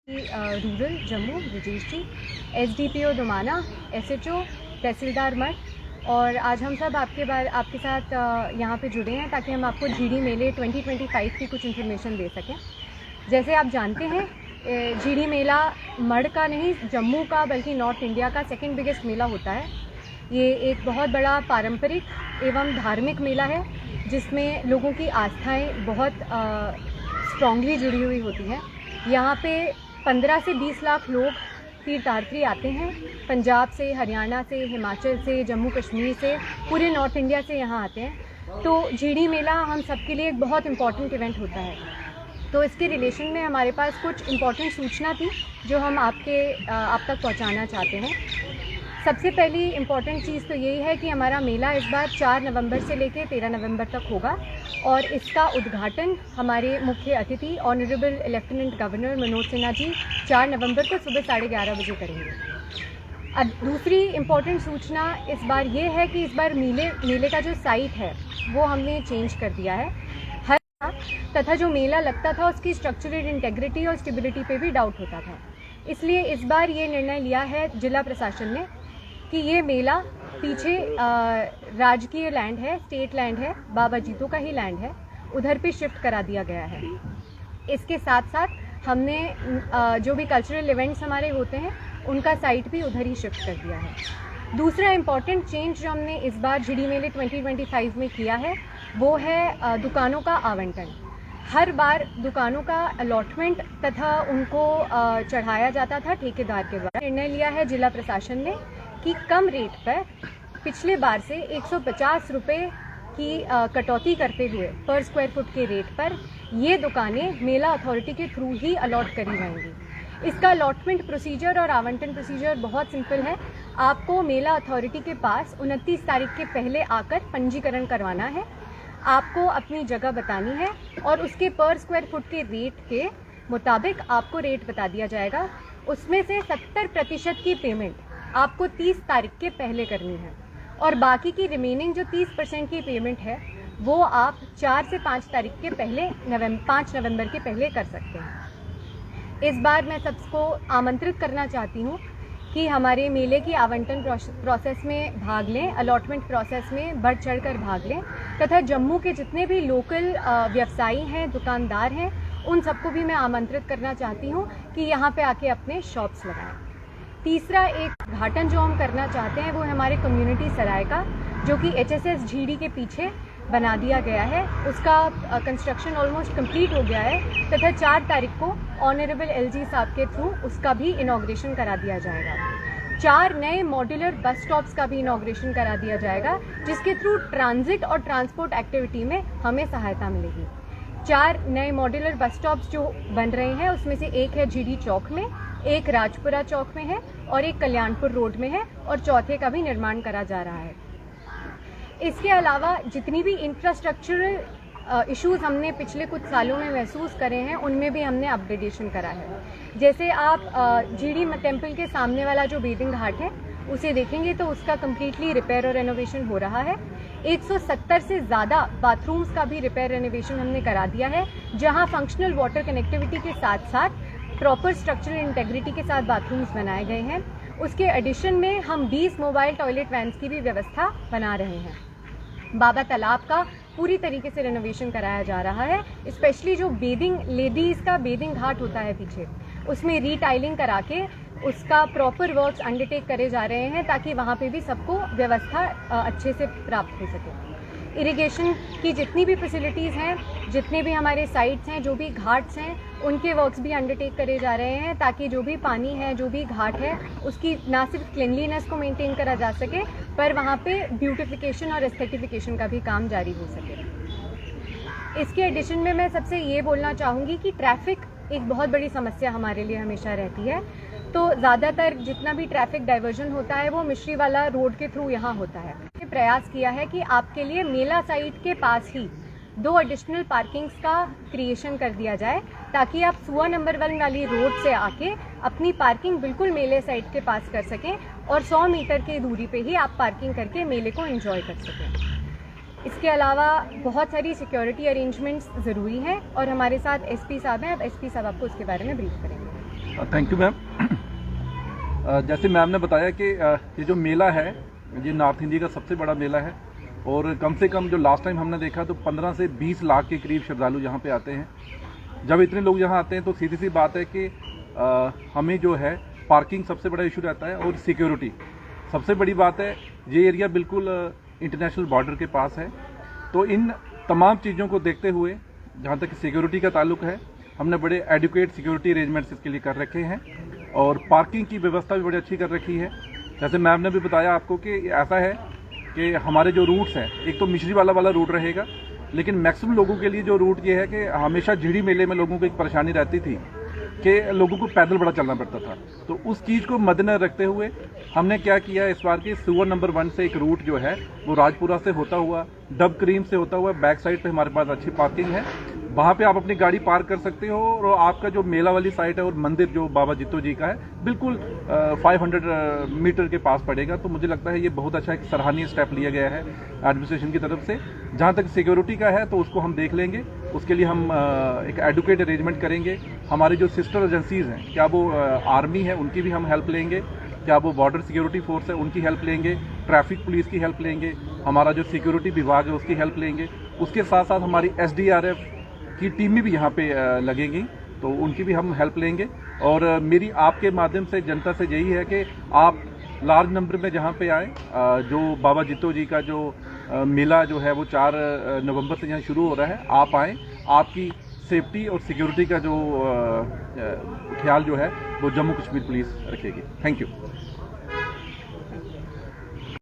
Rural Jammu Brajesh जी, SDPO Dumana, SHO, तहसीलदार मठ, और आज हम सब आपके साथ यहाँ पे जुड़े हैं ताकि हम आपको जीडी मेले 2025 की कुछ इन्फॉर्मेशन दे सकें। जैसे आप जानते हैं, जीडी मेला मढ़ का नहीं, जम्मू का बल्कि नॉर्थ इंडिया का सेकंड बिगेस्ट मेला होता है। ये एक बहुत बड़ा पारंपरिक एवं धार्मिक मेला है जिसमें लोगों की आस्थाएं बहुत स्ट्रॉन्गली जुड़ी हुई होती हैं। यहाँ पे 15 से 20 लाख लोग तीर्थयात्री आते हैं। पंजाब से, हरियाणा से, हिमाचल से, जम्मू कश्मीर से, पूरे नॉर्थ इंडिया से यहाँ आते हैं। तो जीडी मेला हम सबके लिए एक बहुत इम्पॉर्टेंट इवेंट होता है। तो इसके रिलेशन में हमारे पास कुछ इम्पॉर्टेंट सूचना थी जो हम आप तक पहुँचाना चाहते हैं। सबसे पहली इम्पॉर्टेंट चीज़ तो यही है कि हमारा मेला इस बार 4 नवंबर से लेकर 13 नवंबर तक होगा और इसका उद्घाटन हमारे मुख्य अतिथि honourable lieutenant governor Manoj Sinha ji 4 November को सुबह 11:30 बजे करेंगे। अब दूसरी इम्पॉर्टेंट सूचना इस बार ये है कि इस बार मेले का जो साइट है वो हमने चेंज कर दिया है। तथा जो मेला लगता था उसकी स्ट्रक्चरल इंटेग्रिटी और स्टेबिलिटी पे भी डाउट होता था। इसलिए इस बार ये निर्णय लिया है जिला प्रशासन ने कि ये मेला पीछे राजकीय लैंड है, स्टेट लैंड है, बाबा जीतो का ही लैंड है, उधर पे शिफ्ट करा दिया गया है। इसके साथ साथ हमने जो भी कल्चरल इवेंट्स हमारे होते हैं उनका साइट भी उधर ही शिफ्ट कर दिया है। दूसरा इम्पॉर्टेंट चेंज जो हमने इस बार जीडी मेले 2025 में किया है वो है दुकानों का आवंटन। हर बार दुकानों का अलॉटमेंट तथा उनको चढ़ाया जाता था ठेकेदार के द्वारा। निर्णय लिया है जिला प्रशासन ने कि कम रेट पर पिछले बार से 150 रुपये की कटौती करते हुए पर स्क्वायर फुट के रेट पर ये दुकानें मेला अथॉरिटी के थ्रू ही अलॉट करी जाएंगी। इसका अलॉटमेंट प्रोसीजर और आवंटन प्रोसीजर बहुत सिंपल है। आपको मेला अथॉरिटी के पास 29 तारीख के पहले आकर पंजीकरण करवाना है, आपको अपनी जगह बतानी है और उसके पर स्क्वायर फुट के रेट के मुताबिक आपको रेट बता दिया जाएगा। उसमें से 70% की पेमेंट आपको 30 तारीख के पहले करनी है और बाकी की रिमेनिंग जो 30% की पेमेंट है वो आप 4 से 5 तारीख के पहले 5 नवंबर के पहले कर सकते हैं। इस बार मैं सबको आमंत्रित करना चाहती हूँ कि हमारे मेले की आवंटन प्रोसेस में भाग लें, अलॉटमेंट प्रोसेस में बढ़ चढ़ कर भाग लें तथा जम्मू के जितने भी लोकल व्यवसायी हैं, दुकानदार हैं, उन सबको भी मैं आमंत्रित करना चाहती हूँ कि यहाँ पे आके अपने शॉप्स लगाएं। तीसरा एक उद्घाटन जो हम करना चाहते हैं वो है हमारे कम्युनिटी सराय का, जो कि HSS जीडी के पीछे बना दिया गया है। उसका कंस्ट्रक्शन ऑलमोस्ट कंप्लीट हो गया है तथा 4 तारीख को ऑनरेबल LG साहब के थ्रू उसका भी इनॉग्रेशन करा दिया जाएगा। 4 नए मॉड्यूलर बस स्टॉप्स का भी इनॉग्रेशन करा दिया जाएगा जिसके थ्रू ट्रांजिट और ट्रांसपोर्ट एक्टिविटी में हमें सहायता मिलेगी। 4 नए मॉड्यूलर बस स्टॉप्स जो बन रहे हैं उसमें से एक है जीडी चौक में, एक राजपुरा चौक में है और एक कल्याणपुर रोड में है और चौथे का भी निर्माण करा जा रहा है। इसके अलावा जितनी भी इंफ्रास्ट्रक्चरल इश्यूज हमने पिछले कुछ सालों में महसूस करे हैं उनमें भी हमने अपग्रेडेशन करा है। जैसे आप जीडी टेम्पल के सामने वाला जो बेदिंग घाट है उसे देखेंगे तो उसका कम्प्लीटली रिपेयर और रेनोवेशन हो रहा है। 170 से ज़्यादा बाथरूम्स का भी रिपेयर रेनोवेशन हमने करा दिया है, जहां फंक्शनल वाटर कनेक्टिविटी के साथ साथ प्रॉपर स्ट्रक्चरल इंटेग्रिटी के साथ बाथरूम्स बनाए गए हैं। उसके एडिशन में हम 20 मोबाइल टॉयलेट वैन्स की भी व्यवस्था बना रहे हैं। बाबा तालाब का पूरी तरीके से रेनोवेशन कराया जा रहा है। स्पेशली जो लेडीज़ का बेदिंग घाट होता है पीछे, उसमें रीटाइलिंग करा के उसका प्रॉपर वर्क्स अंडरटेक करे जा रहे हैं ताकि वहाँ पे भी सबको व्यवस्था अच्छे से प्राप्त हो सके। इरिगेशन की जितनी भी फैसिलिटीज़ हैं, जितने भी हमारे साइट्स हैं, जो भी घाट्स हैं, उनके वर्क्स भी अंडरटेक करे जा रहे हैं ताकि जो भी पानी है, जो भी घाट है, उसकी ना सिर्फ क्लिनलीनेस को मेंटेन करा जा सके पर वहाँ पे ब्यूटिफिकेशन और एस्थेटिफिकेशन का भी काम जारी हो सके। इसके एडिशन में मैं सबसे ये बोलना चाहूँगी कि ट्रैफिक एक बहुत बड़ी समस्या हमारे लिए हमेशा रहती है। तो ज़्यादातर जितना भी ट्रैफिक डाइवर्जन होता है वो मिश्री वाला रोड के थ्रू यहाँ होता है। प्रयास किया है कि आपके लिए मेला साइट के पास ही 2 एडिशनल पार्किंग्स का क्रिएशन कर दिया जाए ताकि आप सुआ नंबर 1 वाली रोड से आके अपनी पार्किंग बिल्कुल मेले साइट के पास कर सकें और 100 मीटर की दूरी पे ही आप पार्किंग करके मेले को एंजॉय कर सकें। इसके अलावा बहुत सारी सिक्योरिटी अरेंजमेंट्स ज़रूरी हैं और हमारे साथ एसपी साहब हैं। अब एसपी साहब आपको उसके बारे में ब्रीफ करेंगे। Thank you ma'am. जैसे मैम ने बताया कि ये जो मेला है ये नॉर्थ इंडिया का सबसे बड़ा मेला है और कम से कम जो लास्ट टाइम हमने देखा तो 15 से 20 लाख के करीब श्रद्धालु यहाँ पे आते हैं। जब इतने लोग यहाँ आते हैं तो सीधी सी बात है कि हमें जो है पार्किंग सबसे बड़ा इशू रहता है और सिक्योरिटी सबसे बड़ी बात है। ये एरिया बिल्कुल इंटरनेशनल बॉर्डर के पास है, तो इन तमाम चीज़ों को देखते हुए जहाँ तक सिक्योरिटी का ताल्लुक है हमने बड़े एडुकेट सिक्योरिटी अरेंजमेंट्स इसके लिए कर रखे हैं और पार्किंग की व्यवस्था भी बड़ी अच्छी कर रखी है। जैसे मैम ने भी बताया आपको कि ऐसा है कि हमारे जो रूट्स हैं, एक तो मिश्री वाला रूट रहेगा, लेकिन मैक्सिमम लोगों के लिए जो रूट ये है कि हमेशा झिड़ी मेले में लोगों को एक परेशानी रहती थी कि लोगों को पैदल बड़ा चलना पड़ता था। तो उस चीज़ को मद्देनजर रखते हुए हमने क्या किया इस बार के सुअर नंबर 1 से एक रूट जो है वो राजपुरा से होता हुआ डब क्रीम से होता हुआ बैक साइड पे हमारे पास अच्छी पार्किंग है, वहाँ पे आप अपनी गाड़ी पार्क कर सकते हो और आपका जो मेला वाली साइट है और मंदिर जो बाबा जित्तो जी का है बिल्कुल 500 मीटर के पास पड़ेगा। तो मुझे लगता है ये बहुत अच्छा एक सराहनीय स्टेप लिया गया है एडमिनिस्ट्रेशन की तरफ से। जहाँ तक सिक्योरिटी का है तो उसको हम देख लेंगे, उसके लिए हम एक एडुकेट अरेंजमेंट करेंगे। हमारी जो सिस्टर एजेंसीज़ हैं, क्या वो आर्मी है उनकी भी हम हेल्प लेंगे, क्या वो बॉर्डर सिक्योरिटी फोर्स है उनकी हेल्प लेंगे, ट्रैफिक पुलिस की हेल्प लेंगे, हमारा जो सिक्योरिटी विभाग है उसकी हेल्प लेंगे। उसके साथ साथ हमारी SDRF की टीमें भी यहाँ पे लगेंगी, तो उनकी भी हम हेल्प लेंगे। और मेरी आपके माध्यम से जनता से यही है कि आप लार्ज नंबर में जहाँ पे आए, जो बाबा जित्तो जी का जो मेला जो है वो 4 नवंबर से यहाँ शुरू हो रहा है, आप आएँ। आपकी सेफ्टी और सिक्योरिटी का जो ख्याल जो है वो जम्मू कश्मीर पुलिस रखेगी। Thank you.